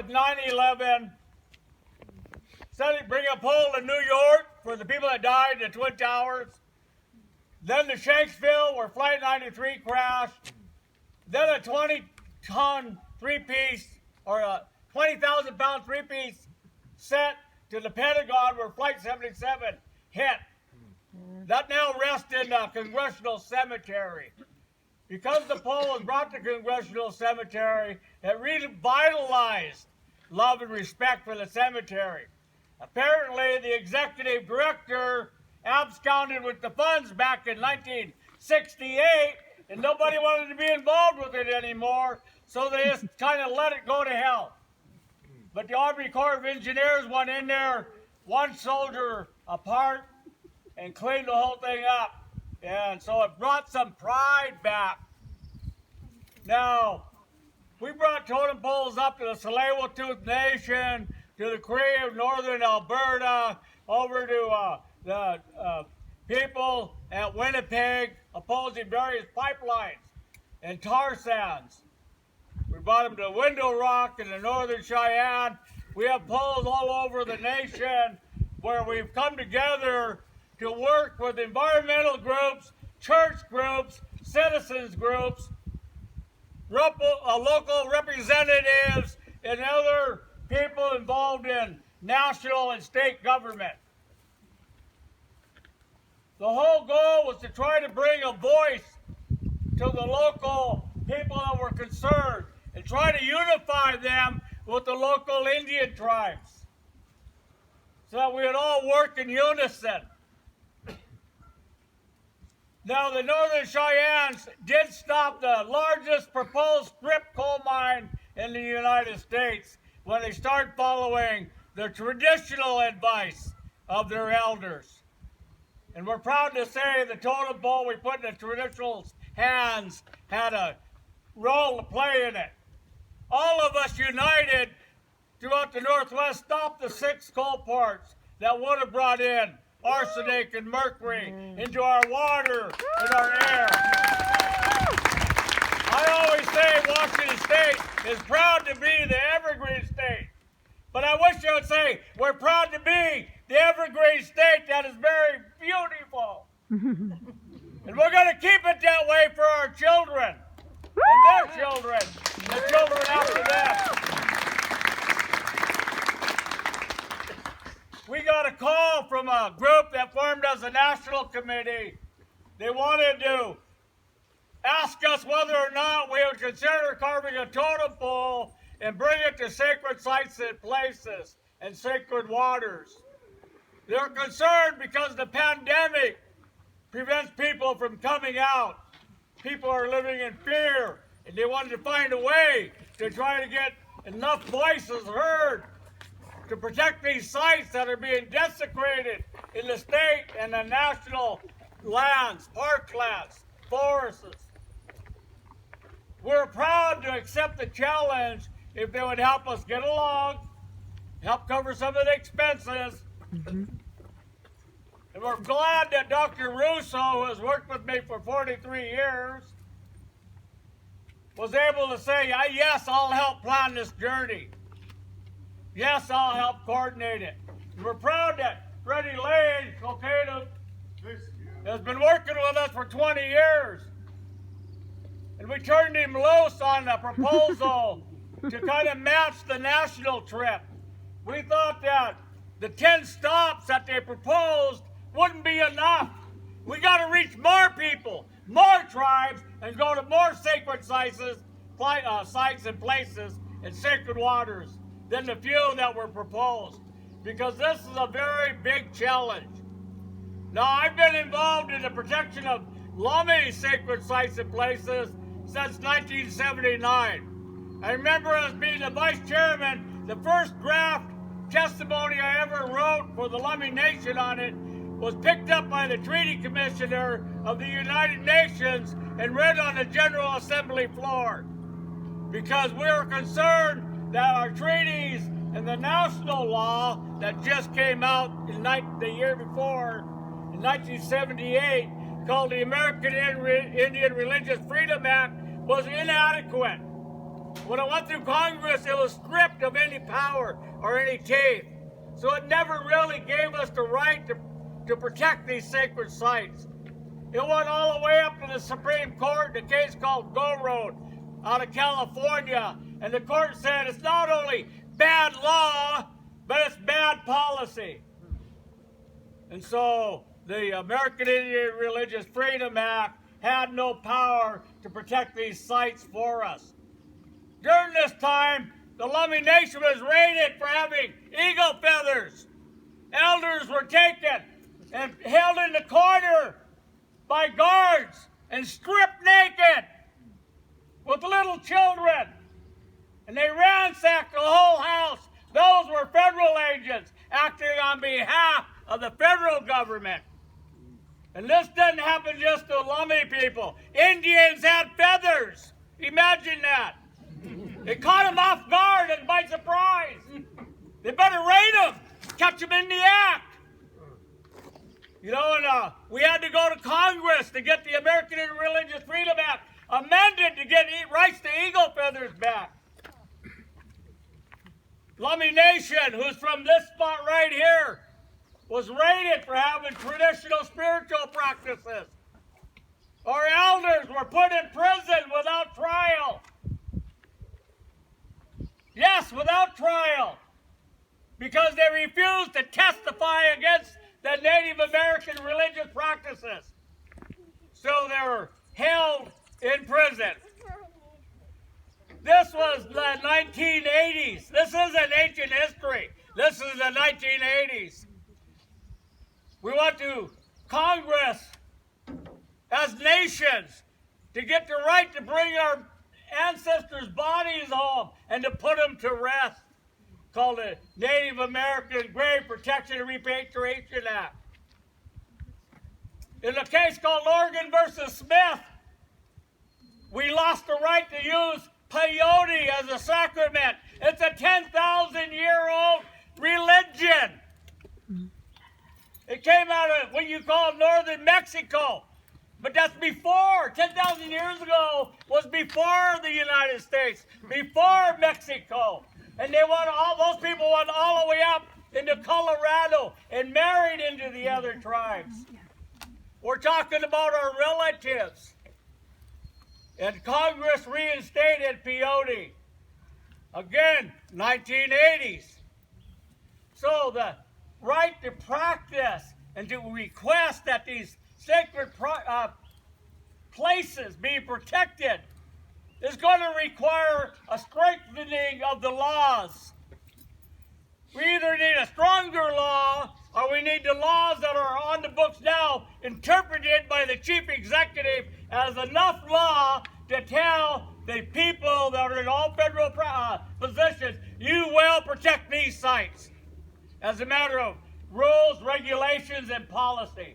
with 9/11. Said bring a pole to New York for the people that died in the Twin Towers. Then to Shanksville, where Flight 93 crashed. Then a 20-ton three-piece, or a 20,000-pound three-piece set to the Pentagon, where Flight 77 hit. That now rests in the Congressional Cemetery. Because the pole was brought to Congressional Cemetery, it revitalized love and respect for the cemetery. Apparently, the executive director absconded with the funds back in 1968, and nobody wanted to be involved with it anymore, so they just kind of let it go to hell. But the Army Corps of Engineers went in there, one soldier apart, and cleaned the whole thing up. And so it brought some pride back. Now, we brought totem poles up to the Tsleil-Waututh Nation, to the Cree of northern Alberta, over to the people at Winnipeg opposing various pipelines and tar sands. We brought them to Window Rock in the northern Cheyenne. We have poles all over the nation where we've come together to work with environmental groups, church groups, citizens groups, local representatives, and other people involved in national and state government. The whole goal was to try to bring a voice to the local people that were concerned and try to unify them with the local Indian tribes so that we would all work in unison. Now, the Northern Cheyennes did stop the largest proposed strip coal mine in the United States when they started following the traditional advice of their elders. And we're proud to say the totem pole we put in the traditional hands had a role to play in it. All of us united throughout the Northwest stopped the 6 coal ports that would have brought in arsenic and mercury into our water and our air. I always say Washington State is proud to be the evergreen state. But I wish I would say we're proud to be the evergreen state that is very beautiful. And we're going to keep it that way for our children and their children, and the children after them. We got a call from a group that formed as a national committee. They wanted to ask us whether or not we would consider carving a totem pole and bring it to sacred sites and places and sacred waters. They're concerned because the pandemic prevents people from coming out. People are living in fear, and they wanted to find a way to try to get enough voices heard to protect these sites that are being desecrated in the state and the national lands, parklands, forests. We're proud to accept the challenge if they would help us get along, help cover some of the expenses. And we're glad that Dr. Russo, who has worked with me for 43 years, was able to say, yes, I'll help plan this journey. Yes, I'll help coordinate it. And we're proud that Freddie Lane, Totem, has been working with us for 20 years. And we turned him loose on a proposal to kind of match the national trip. We thought that the 10 stops that they proposed wouldn't be enough. We got to reach more people, more tribes, and go to more sacred sites and places and sacred waters than the few that were proposed, because this is a very big challenge. Now, I've been involved in the protection of Lummi sacred sites and places since 1979. I remember as being the vice chairman, the first draft testimony I ever wrote for the Lummi Nation on it was picked up by the Treaty Commissioner of the United Nations and read on the General Assembly floor, because we were concerned that our treaties and the national law that just came out in the year before, in 1978, called the American Indian Religious Freedom Act, was inadequate. When it went through Congress, it was stripped of any power or any teeth. So it never really gave us the right to protect these sacred sites. It went all the way up to the Supreme Court in a case called Go Road out of California. And the court said it's not only bad law, but it's bad policy. And so the American Indian Religious Freedom Act had no power to protect these sites for us. During this time, the Lummi Nation was raided for having eagle feathers. Elders were taken and held in the corner by guards and stripped naked with little children. And they ransacked the whole house. Those were federal agents acting on behalf of the federal government. And this didn't happen just to Lummi people. Indians had feathers. Imagine that. It caught them off guard and by surprise. They better raid them, catch them in the act. You know, and we had to go to Congress to get the American Religious Freedom Act amended to get rights to eagle feathers back. Lummi Nation, who's from this spot right here, was raided for having traditional spiritual practices. Our elders were put in prison without trial. Yes, without trial. Because they refused to testify against the Native American religious practices. So they were held in prison. This was the 1980s. This isn't ancient history. This is the 1980s. We went to Congress as nations to get the right to bring our ancestors' bodies home and to put them to rest, called the Native American Grave Protection and Repatriation Act. In a case called Oregon versus Smith, we lost the right to use peyote as a sacrament. It's a 10,000-year-old religion. It came out of what you call northern Mexico. But that's before, 10,000 years ago was before the United States, before Mexico. And they went those people went all the way up into Colorado and married into the other tribes. We're talking about our relatives. And Congress reinstated peyote. Again, 1980s. So the right to practice and to request that these sacred places be protected is going to require a strengthening of the laws. We either need a stronger law or we need the laws that are on the books now interpreted by the chief executive as enough law to tell the people that are in all federal positions, you will protect these sites as a matter of rules, regulations, and policy.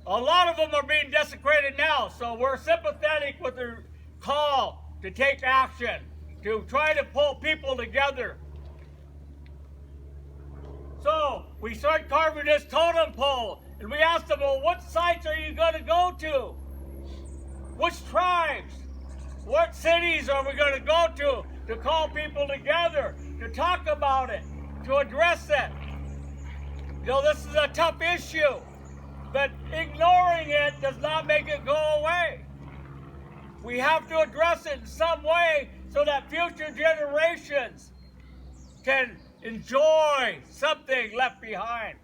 A lot of them are being desecrated now, so we're sympathetic with their call to take action, to try to pull people together. So we started carving this totem pole, and we asked them, well, what sites are you going to go to? Which tribes? What cities are we going to go to call people together, to talk about it, to address it? You know, this is a tough issue. But ignoring it does not make it go away. We have to address it in some way so that future generations can enjoy something left behind.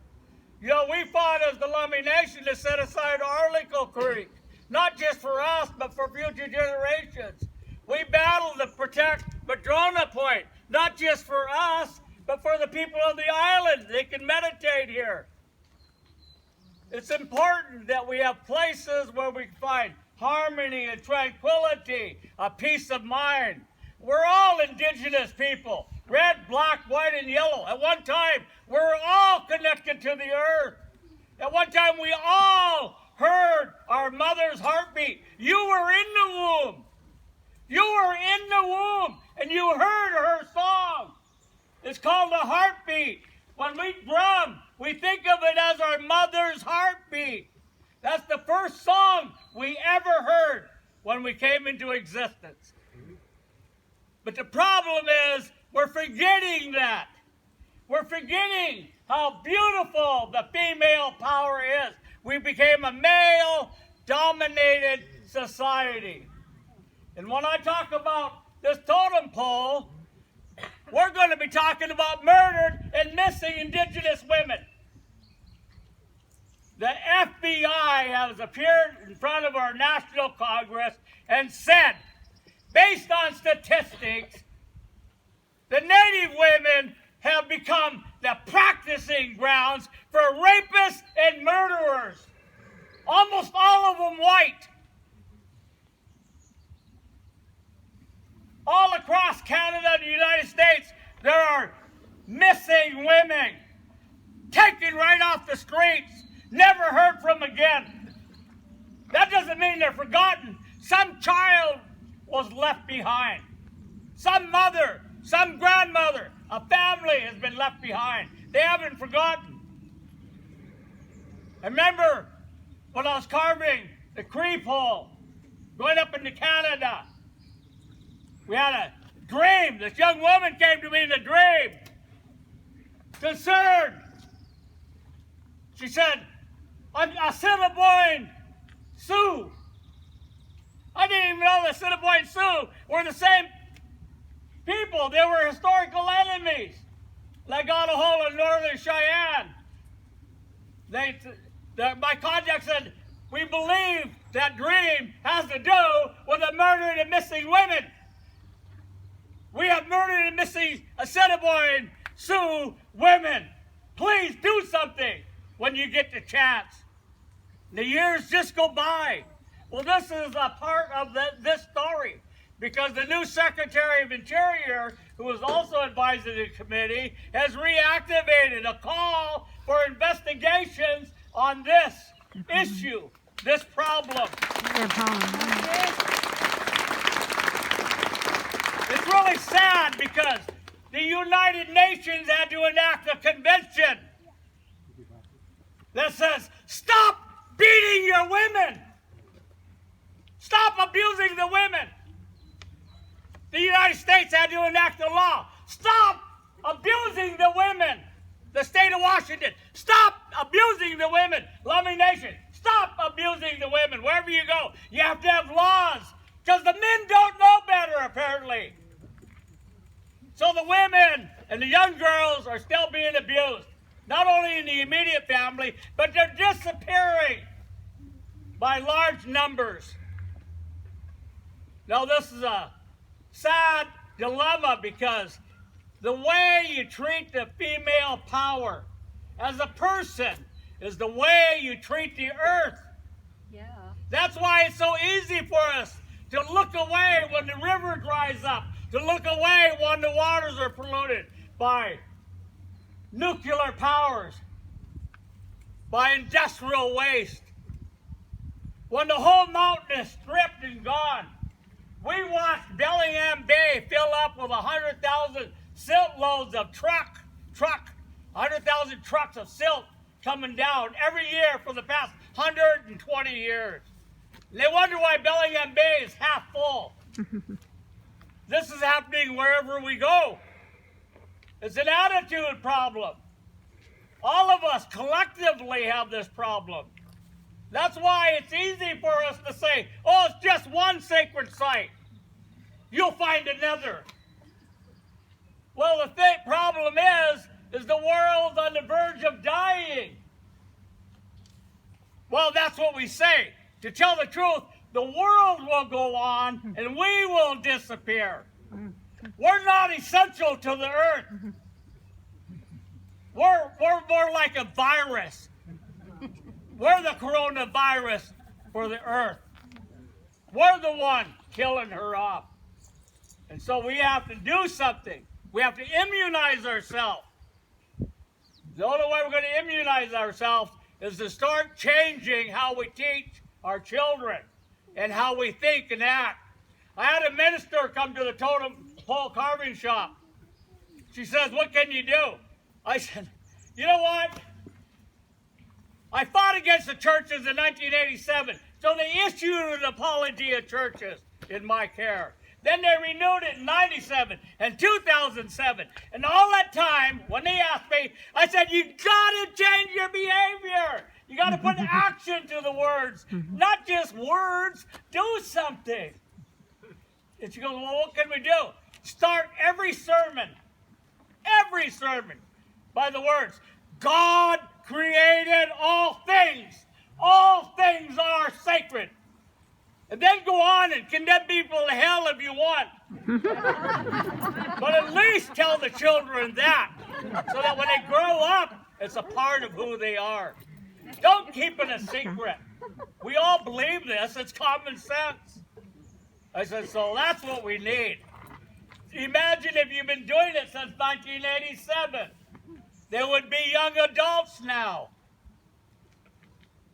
You know, we fought as the Lummi Nation to set aside Arlico Creek, not just for us, but for future generations. We battled to protect Madrona Point, not just for us, but for the people of the island. They can meditate here. It's important that we have places where we can find harmony and tranquility, a peace of mind. We're all indigenous people, red, black, white, and yellow. At one time, we're all connected to the earth. At one time, we all heard our mother's heartbeat. You were in the womb. You were in the womb, and you heard her song. It's called a heartbeat. When we drum, we think of it as our mother's heartbeat. That's the first song we ever heard when we came into existence. But the problem is We're forgetting that. We're forgetting how beautiful the female power is. We became a male-dominated society. And when I talk about this totem pole, we're going to be talking about murdered and missing indigenous women. The FBI has appeared in front of our National Congress and said, based on statistics, the Native women have become the practicing grounds for rapists and murderers. Almost all of them white. All across Canada and the United States, there are missing women taken right off the streets, never heard from again. That doesn't mean they're forgotten. Some child was left behind. Some mother, some grandmother, a family has been left behind. They haven't forgotten. I remember when I was carving the Cree pole, going up into Canada, we had a dream. This young woman came to me in a dream, concerned. She said, I'm a Assiniboine Sioux. I didn't even know the Assiniboine Sioux were the same people. They were historical enemies. They got a hold of Northern Cheyenne. My contact said, we believe that dream has to do with the murdered and missing women. We have murdered and missing Assiniboine Sioux women. Please do something when you get the chance. The years just go by. Well, this is a part of this story, because the new Secretary of Interior, who is also advising the committee, has reactivated a call for investigations on this issue, this problem. It's really sad because the United Nations had to enact a convention that says, stop beating your women. Stop abusing the women. The United States had to enact a law. Stop abusing the women. The state of Washington, stop abusing the women. Lummi Nation, stop abusing the women. Wherever you go, you have to have laws, because the men don't know better, apparently. So the women and the young girls are still being abused, not only in the immediate family, but they're disappearing by large numbers. Now, this is a sad dilemma, because the way you treat the female power as a person is the way you treat the earth. Yeah. That's why it's so easy for us to look away when the river dries up, to look away when the waters are polluted by nuclear powers, by industrial waste. When the whole mountain is stripped and gone, we watched Bellingham Bay fill up with 100,000 silt loads of 100,000 trucks of silt coming down every year for the past 120 years. And they wonder why Bellingham Bay is half full. This is happening wherever we go. It's an attitude problem. All of us collectively have this problem. That's why it's easy for us to say, oh, it's just one sacred site. You'll find another. Well, the problem is the world's on the verge of dying. Well, that's what we say. To tell the truth, the world will go on and we will disappear. We're not essential to the earth. We're more like a virus. We're the coronavirus for the earth. We're the one killing her off. And so we have to do something. We have to immunize ourselves. The only way we're going to immunize ourselves is to start changing how we teach our children and how we think and act. I had a minister come to the totem pole carving shop. She says, what can you do? I said, you know what? I fought against the churches in 1987, so they issued an apology of churches in my care. Then they renewed it in 97 and 2007. And all that time, when they asked me, I said, you got to change your behavior. You got to put action to the words, not just words. Do something. And she goes, well, what can we do? Start every sermon by the words, God created all things. All things are sacred. And then go on and condemn people to hell if you want. But at least tell the children that, so that when they grow up, it's a part of who they are. Don't keep it a secret. We all believe this. It's common sense. I said, so that's what we need. Imagine if you've been doing it since 1987. There would be young adults now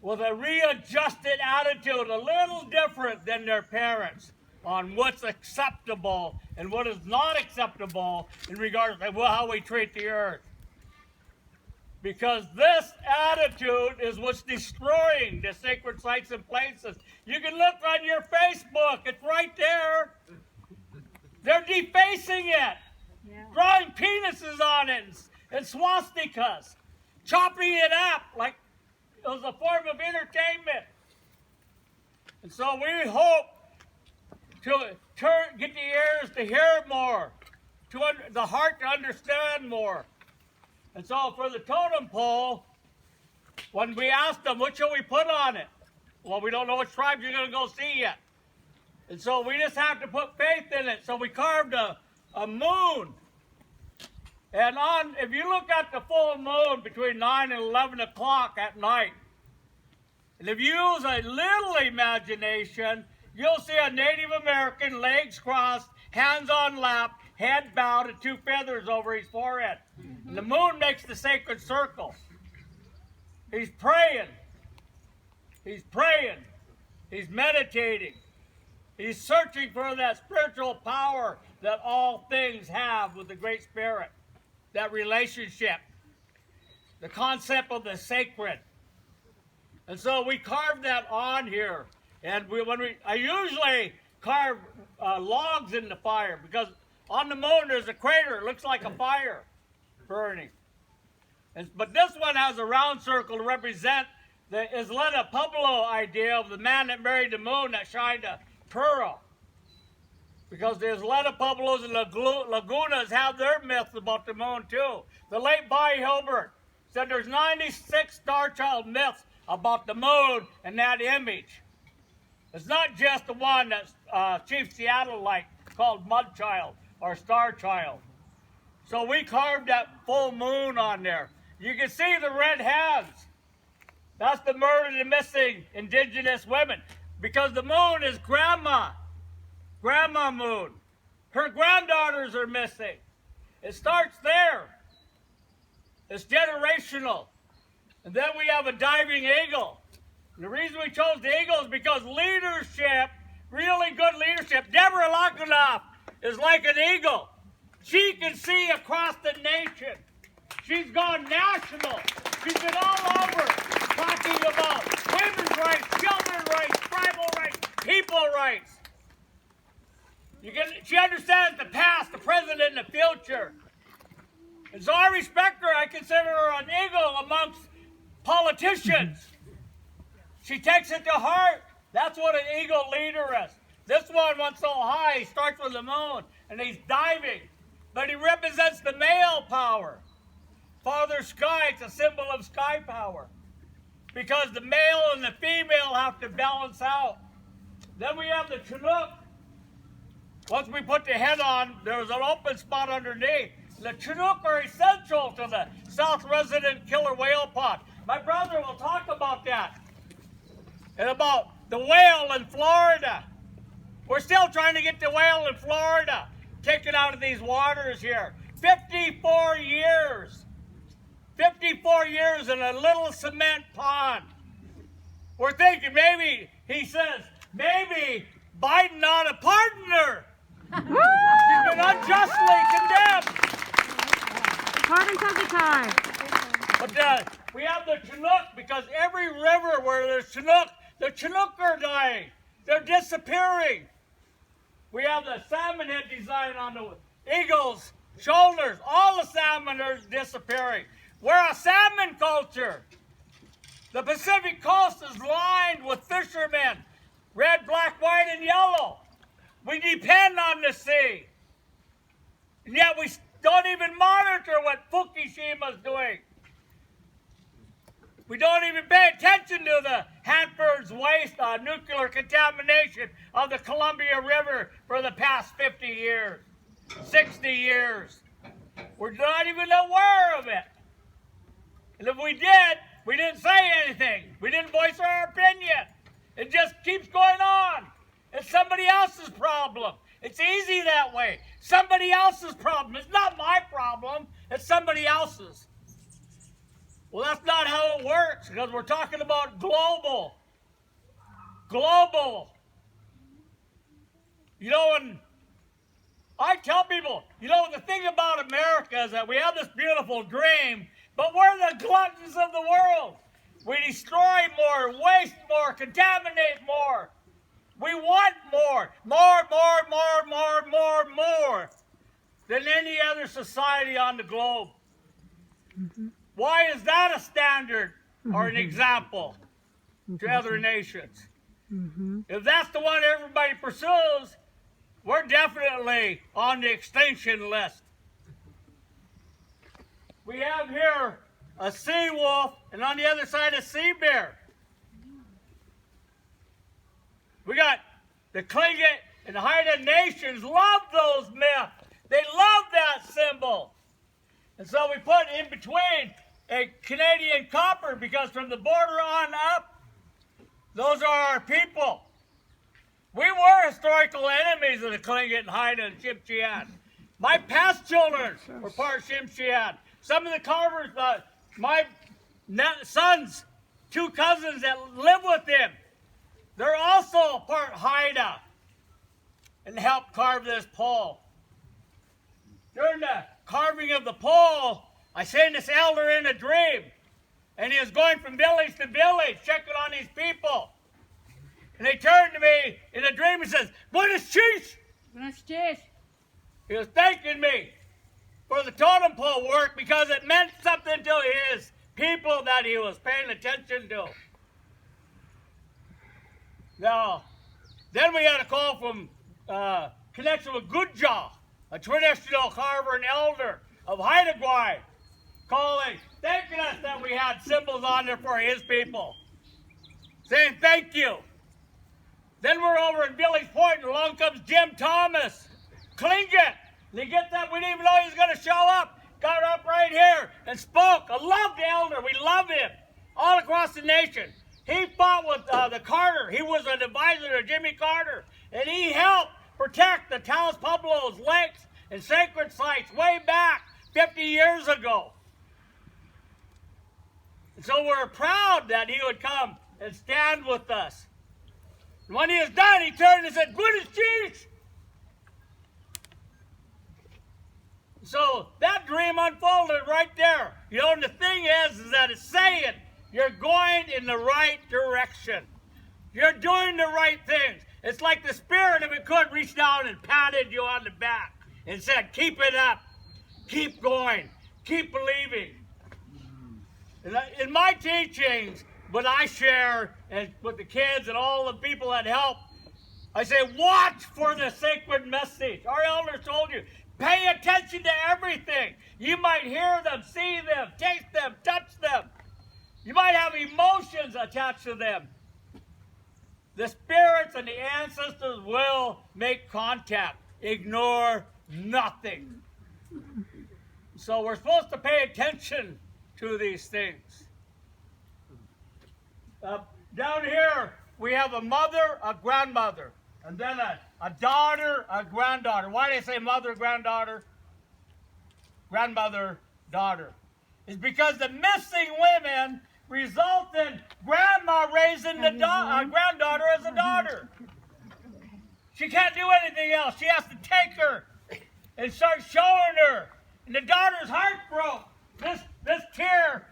with a readjusted attitude, a little different than their parents, on what's acceptable and what is not acceptable in regards to how we treat the earth. Because this attitude is what's destroying the sacred sites and places. You can look on your Facebook, it's right there. They're defacing it, drawing penises on it and swastikas, chopping it up like it was a form of entertainment. And so we hope to get the ears to hear more, the heart to understand more. And so for the totem pole, when we asked them, what shall we put on it? Well, we don't know which tribes you're going to go see yet. And so we just have to put faith in it. So we carved a moon. And if you look at the full moon between 9 and 11 o'clock at night, and if you use a little imagination, you'll see a Native American, legs crossed, hands on lap, head bowed, and 2 feathers over his forehead. And the moon makes the sacred circle. He's praying. He's praying. He's meditating. He's searching for that spiritual power that all things have with the Great Spirit. That relationship. The concept of the sacred. And so we carved that on here. And I usually carve logs in the fire, because on the moon there's a crater. It looks like a fire burning. But this one has a round circle to represent the Isleta Pueblo idea of the man that married the moon that shined a pearl. Because the Isleta Pueblos and Lagunas have their myths about the moon too. The late Bobby Hilbert said there's 96 Star Child myths about the moon and that image. It's not just the one that Chief Seattle liked, called Mud Child or Star Child. So we carved that full moon on there. You can see the red hands. That's the murdered and missing indigenous women. Because the moon is Grandma Moon. Her granddaughters are missing. It starts there. It's generational. And then we have a diving eagle. And the reason we chose the eagle is because leadership, really good leadership, Deborah Lakunoff is like an eagle. She can see across the nation. She's gone national. She's been all over talking about women's rights, children's rights, tribal rights, people rights. She understands the past, the present, and the future. And so I respect her. I consider her an eagle amongst politicians. She takes it to heart. That's what an eagle leader is. This one went so high, he starts with the moon, and he's diving. But he represents the male power. Father Sky, it's a symbol of sky power. Because the male and the female have to balance out. Then we have the Chinook. Once we put the head on, there's an open spot underneath. The Chinook are essential to the South Resident Killer Whale Pod. My brother will talk about that. And about the whale in Florida. We're still trying to get the whale in Florida taken out of these waters here. 54 years. 54 years in a little cement pond. We're thinking maybe, he says, maybe Biden ought to pardon her. She's been unjustly condemned. Pardons of the time. But we have the Chinook, because every river where there's Chinook, the Chinook are dying. They're disappearing. We have the salmon head design on the eagle's shoulders. All the salmon are disappearing. We're a salmon culture. The Pacific coast is lined with fishermen, red, black, white, and yellow. We depend on the sea. And yet we don't even monitor what Fukushima's doing. We don't even pay attention to the Hanford's waste nuclear contamination of the Columbia River for the past 50 years, 60 years. We're not even aware of it. And if we did, we didn't say anything. We didn't voice our opinion. It just keeps going on. It's somebody else's problem. It's easy that way. Somebody else's problem. It's not my problem. It's somebody else's. Well, that's not how it works, because we're talking about global. Global. You know, and I tell people, you know, the thing about America is that we have this beautiful dream, but we're the gluttons of the world. We destroy more, waste more, contaminate more. We want more than any other society on the globe. Mm-hmm. Why is that a standard or an example to other nations? Mm-hmm. If that's the one everybody pursues, we're definitely on the extinction list. We have here a sea wolf, and on the other side a sea bear. We got the Tlingit and the Haida nations love those myths. They love that symbol. And so we put in between a Canadian copper, because from the border on up, those are our people. We were historical enemies of the Tlingit and Haida and Tsimshian. My past children were part Tsimshian. Some of the carvers, my son's two cousins that live with him, they're also part Haida and helped carve this pole. During the carving of the pole, I seen this elder in a dream, and he was going from village to village, checking on these people. And he turned to me in a dream and says, "Buenos Chief!" Buenos Chief. He was thanking me for the totem pole work because it meant something to his people that he was paying attention to. Now, then we had a call from connection with Goodjaw, a traditional carver and elder of Haida Gwaii, calling, thanking us that we had symbols on there for his people, saying thank you. Then we're over in Village Point, and along comes Jim Thomas, Tlingit. And he gets up, we didn't even know he was going to show up. Got up right here and spoke. I love the elder. We love him all across the nation. He fought with the Carter. He was an advisor to Jimmy Carter. And he helped protect the Taos Pueblos, lakes, and sacred sites way back 50 years ago. And so we're proud that he would come and stand with us. And when he was done, he turned and said, "Good as cheese." So that dream unfolded right there. You know, and the thing is that it's saying you're going in the right direction. You're doing the right things. It's like the Spirit, if it could, reached down and patted you on the back and said, keep it up, keep going, keep believing. In my teachings, what I share and with the kids and all the people that help, I say, watch for the sacred message. Our elders told you, pay attention to everything. You might hear them, see them, taste them, touch them. You might have emotions attached to them. The spirits and the ancestors will make contact. Ignore nothing. So we're supposed to pay attention to these things. Down here, we have a mother, a grandmother, and then a daughter, a granddaughter. Why do they say mother, granddaughter? Grandmother, daughter. It's because the missing women result in grandma raising the granddaughter as a daughter. She can't do anything else. She has to take her and start showing her. And the daughter's heart broke. This tear,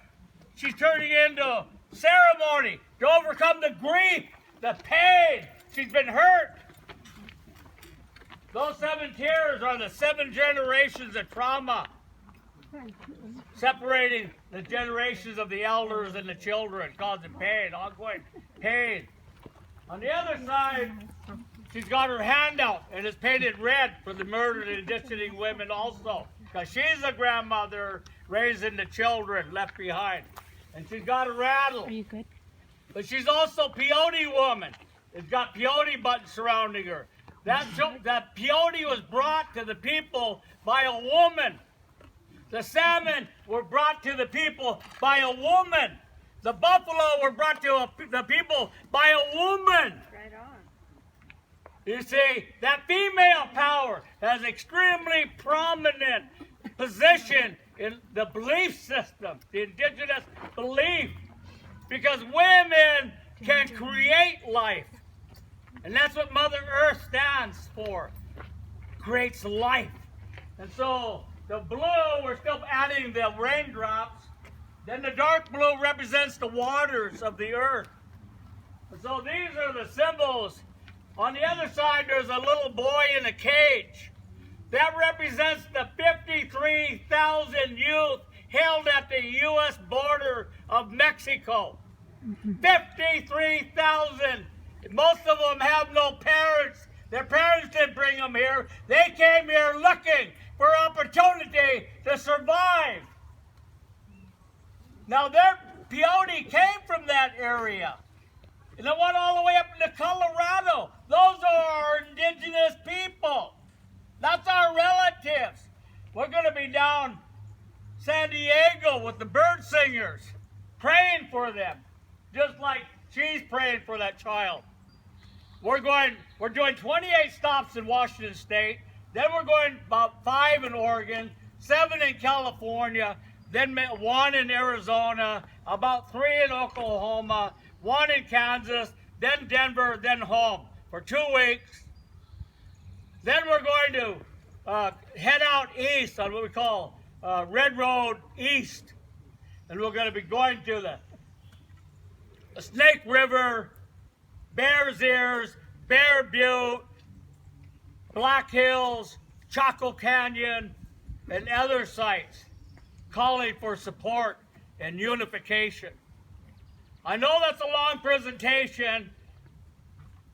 she's turning into ceremony to overcome the grief, the pain. She's been hurt. Those 7 tears are the 7 generations of trauma, separating the generations of the elders and the children, causing pain, ongoing pain. On the other side, she's got her hand out, and it's painted red for the murdered and dissing women also, because she's a grandmother raising the children left behind. And she's got a rattle. Are you good? But she's also peyote woman. It's got peyote buttons surrounding her. That peyote was brought to the people by a woman. The salmon were brought to the people by a woman. The buffalo were brought to the people by a woman. Right on. You see, that female power has extremely prominent position in the belief system, the indigenous belief, because women can create life. And that's what Mother Earth stands for, creates life. And so the blue, we're still adding the raindrops. Then the dark blue represents the waters of the earth. And so these are the symbols. On the other side, there's a little boy in a cage. That represents the 53,000 youth held at the U.S. border of Mexico. 53,000. Most of them have no parents. Their parents didn't bring them here. They came here looking for opportunity to survive. Now, their peyote came from that area. And it went all the way up into Colorado. Those are our indigenous people. That's our relatives. We're going to be down San Diego with the bird singers, praying for them, just like she's praying for that child. We're doing 28 stops in Washington State. Then we're going about 5 in Oregon, 7 in California, then 1 in Arizona, about 3 in Oklahoma, 1 in Kansas, then Denver, then home for 2 weeks. Then we're going to head out east on what we call Red Road East. And we're going to be going to the Snake River, Bears Ears, Bear Butte, Black Hills, Chaco Canyon, and other sites, calling for support and unification. I know that's a long presentation,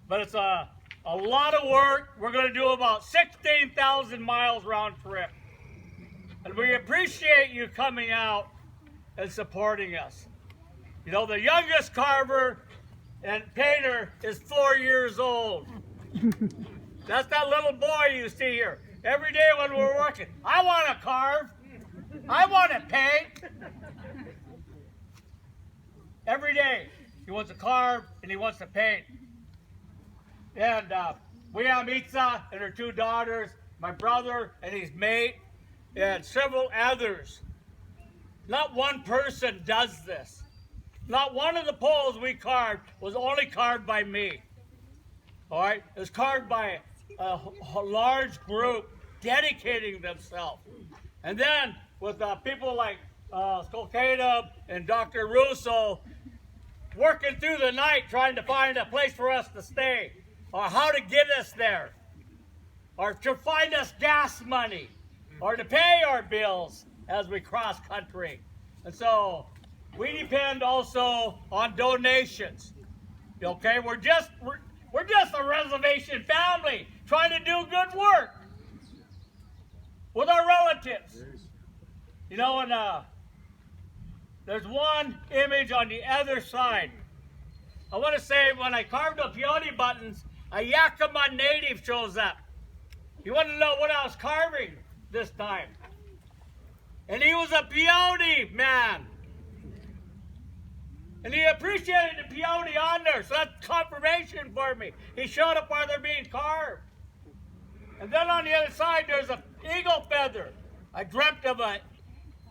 but it's a lot of work. We're going to do about 16,000 miles round trip. And we appreciate you coming out and supporting us. You know, the youngest carver and painter is 4 years old. That's that little boy you see here. Every day when we're working, I want to carve. I want to paint. Every day he wants to carve and he wants to paint. And we have Itza and her 2 daughters, my brother and his mate, and several others. Not one person does this. Not one of the poles we carved was only carved by me. All right? It was carved by a large group dedicating themselves. And then with people like Totem and Dr. Russo working through the night trying to find a place for us to stay, or how to get us there, or to find us gas money, or to pay our bills as we cross country. And so we depend also on donations. Okay, we're just a reservation family trying to do good work with our relatives. You know, and there's one image on the other side. I want to say when I carved the peyote buttons, a Yakima native shows up. He wanted to know what I was carving this time. And he was a peyote man. And he appreciated the peyote on there, so that's confirmation for me. He showed up while they're being carved. And then on the other side, there's an eagle feather. I dreamt of a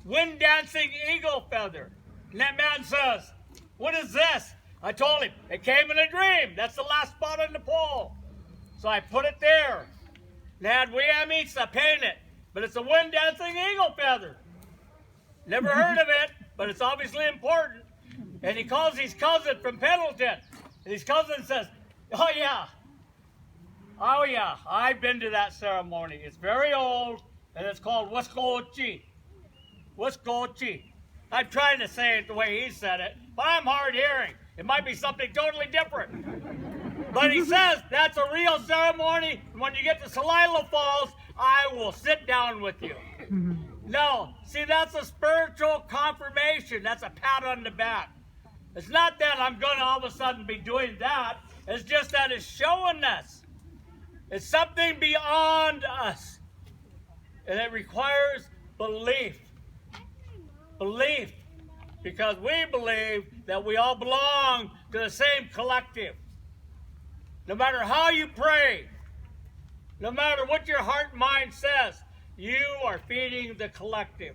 wind-dancing eagle feather. And that man says, "What is this?" I told him, "It came in a dream. That's the last spot on the pole." So I put it there. And had Weamisa paint it. But it's a wind-dancing eagle feather. Never heard of it, but it's obviously important. And he calls his cousin from Pendleton. And his cousin says, "Oh yeah, Oh yeah, I've been to that ceremony. It's very old, and it's called Waskochi. Waskochi. I'm trying to say it the way he said it, but I'm hard hearing. It might be something totally different. But he says that's a real ceremony. When you get to Celilo Falls, I will sit down with you. No, see, that's a spiritual confirmation. That's a pat on the back. It's not that I'm going to all of a sudden be doing that. It's just that it's showing us. It's something beyond us. And it requires belief. Belief. Because we believe that we all belong to the same collective. No matter how you pray, no matter what your heart and mind says, you are feeding the collective.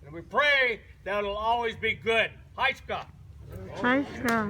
And we pray that it'll always be good. Hi, Scott. Hi, Scott.